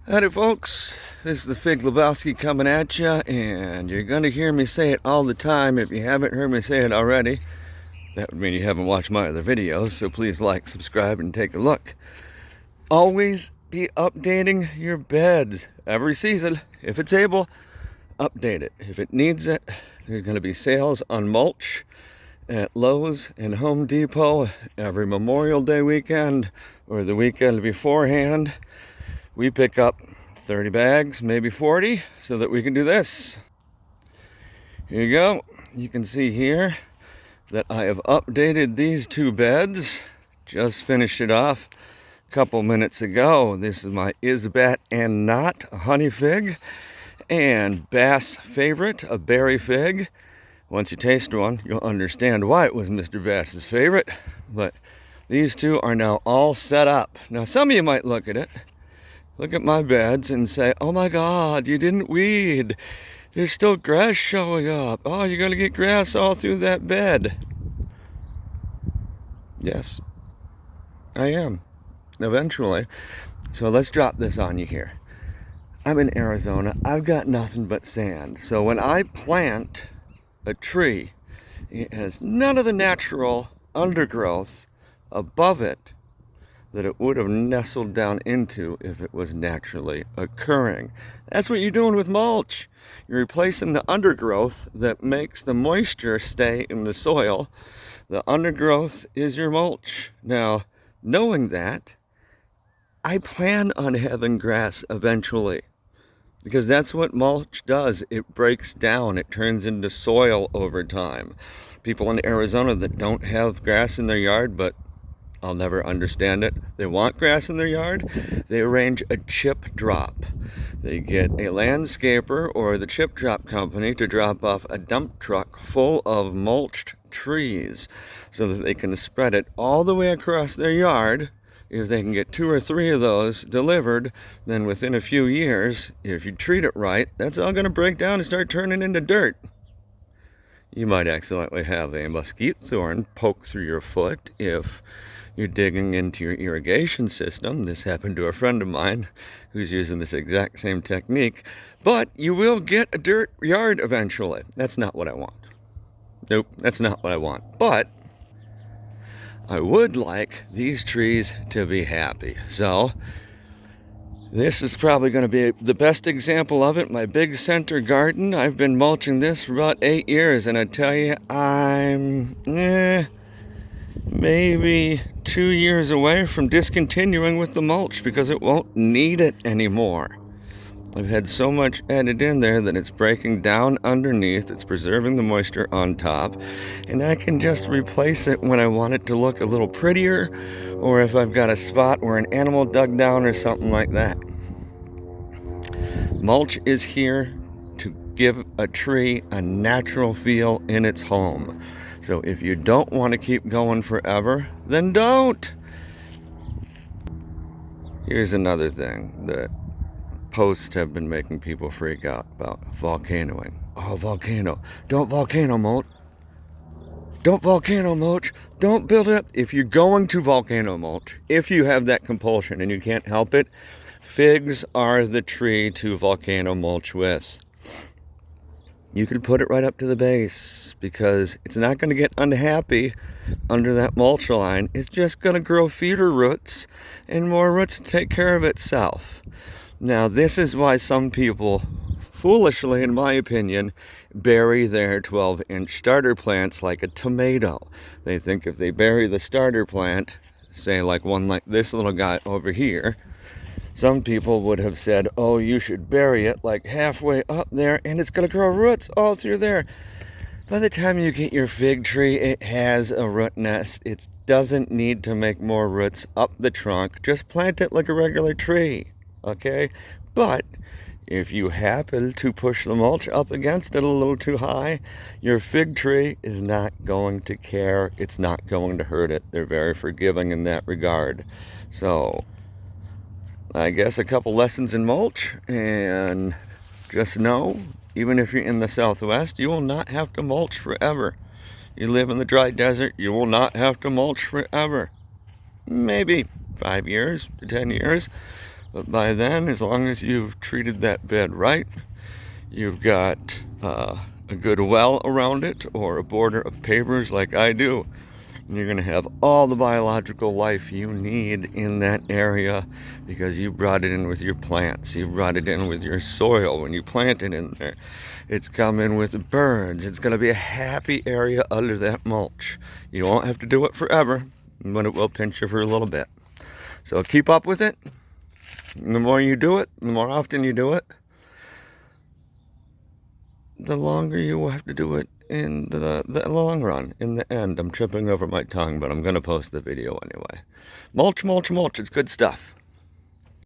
Howdy folks, this is the Fig Lebowski coming at you, and you're going to hear me say it all the time. If you haven't heard me say it already, that would mean you haven't watched my other videos, so please like, subscribe, and take a look. Always be updating your beds every season. If it's able, update it. If it needs it, there's going to be sales on Mulch at Lowe's and Home Depot every Memorial Day weekend or the weekend beforehand. We pick up 30 bags, maybe 40, so that we can do this. Here you go. You can see here that I have updated these two beds. Just finished it off a couple minutes ago. This is my Isbat and Not honey fig and Bass favorite, a berry fig. Once you taste one, you'll understand why it was Mr. Bass's favorite. But these two are now all set up. Now some of you might look at my beds and say, oh my God, you didn't weed. There's still grass showing up. Oh, you're going to get grass all through that bed. Yes, I am, eventually. So let's drop this on you here. I'm in Arizona. I've got nothing but sand. So when I plant a tree, it has none of the natural undergrowth above it that it would have nestled down into if it was naturally occurring. That's what you're doing with mulch. You're replacing the undergrowth that makes the moisture stay in the soil. The undergrowth is your mulch. Now, knowing that, I plan on having grass eventually, because that's what mulch does. It breaks down. It turns into soil over time. People in Arizona that don't have grass in their yard, but I'll never understand it. They want grass in their yard. They arrange a chip drop. They get a landscaper or the chip drop company to drop off a dump truck full of mulched trees so that they can spread it all the way across their yard. If they can get 2 or 3 of those delivered, then within a few years, if you treat it right, that's all going to break down and start turning into dirt. You might accidentally have a mesquite thorn poke through your foot if you're digging into your irrigation system. This happened to a friend of mine who's using this exact same technique. But you will get a dirt yard eventually. That's not what I want. Nope, that's not what I want. But I would like these trees to be happy. So this is probably going to be the best example of it. My big center garden. I've been mulching this for about 8 years, and I tell you, I'm maybe 2 years away from discontinuing with the mulch because it won't need it anymore. I've had so much added in there that it's breaking down underneath, it's preserving the moisture on top, and I can just replace it when I want it to look a little prettier, or if I've got a spot where an animal dug down or something like that. Mulch is here to give a tree a natural feel in its home. So if you don't want to keep going forever, then don't. Here's another thing that posts have been making people freak out about: volcanoing. Oh, volcano. Don't volcano mulch. Don't volcano mulch. Don't build it up. If you're going to volcano mulch, if you have that compulsion and you can't help it, figs are the tree to volcano mulch with. You can put it right up to the base because it's not going to get unhappy under that mulch line. It's just going to grow feeder roots and more roots to take care of itself. Now, this is why some people, foolishly in my opinion, bury their 12-inch starter plants like a tomato. They think if they bury the starter plant, say like one like this little guy over here, some people would have said, oh, you should bury it like halfway up there and it's going to grow roots all through there. By the time you get your fig tree, it has a root nest. It doesn't need to make more roots up the trunk. Just plant it like a regular tree, okay? But if you happen to push the mulch up against it a little too high, your fig tree is not going to care. It's not going to hurt it. They're very forgiving in that regard. So I guess a couple lessons in mulch, and just know, even if you're in the Southwest, you will not have to mulch forever. You live in the dry desert, you will not have to mulch forever. Maybe 5 years to 10 years, But by then, as long as you've treated that bed right, you've got a good well around it or a border of pavers like I do, and you're going to have all the biological life you need in that area because you brought it in with your plants. You brought it in with your soil when you plant it in there. It's coming with birds. It's going to be a happy area under that mulch. You won't have to do it forever, but it will pinch you for a little bit. So keep up with it. The more you do it, the more often you do it, the longer you will have to do it in the long run. In the end, I'm tripping over my tongue, but I'm going to post the video anyway. Mulch, mulch, mulch. It's good stuff.